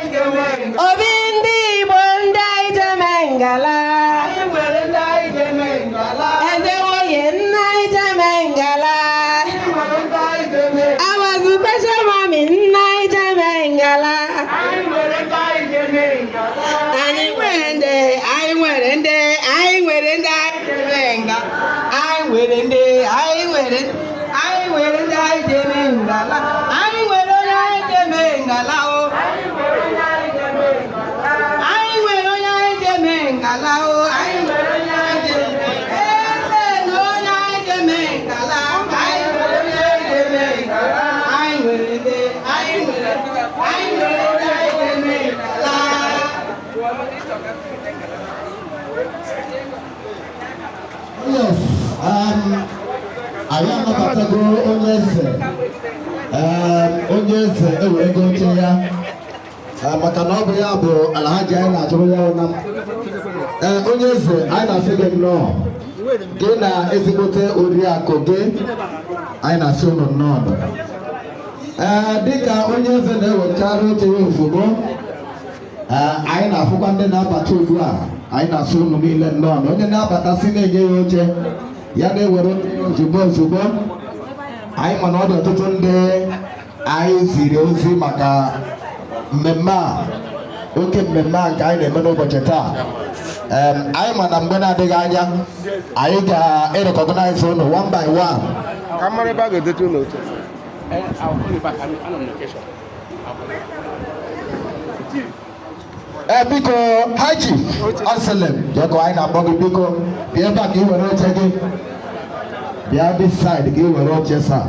Obindi bondai jamengala. Ezewo yenai jamengala. Awazu pesha mami nai jamengala. Ani werende Yes, I am a category onyeze ego ya maka na ọ bụ ya bụ Alhaji anyị na-achọrọ ya ụna onyeze anyị na-asị gị nnọọ gị na ezigbote oriakụ gị anyị na-asị ụnụ nnọọ dịka onyeze na-ewechara oche ya ozugbo anyị na-afụkwa ndị na-abata ugbu a anyị na-asị ụnụ niile nnọọ onye na-abata si na-enye ya oche ya na-ewere ozugbo anyị ma na ọ dị ọtụtụ ndị anyị ziri ozi maka mmemme a oke mmemme a nke anyị na-eme n'ụbọchị taa anyị ma na mgbe na-adịghị anya anyị ga-erekọgọnaiz ụnụ one by one. Biko Haji Asalem Joko anyị na-akpọ gị biko bịa ebe a ka ị were oche gị bịa this side ka ị were oche saa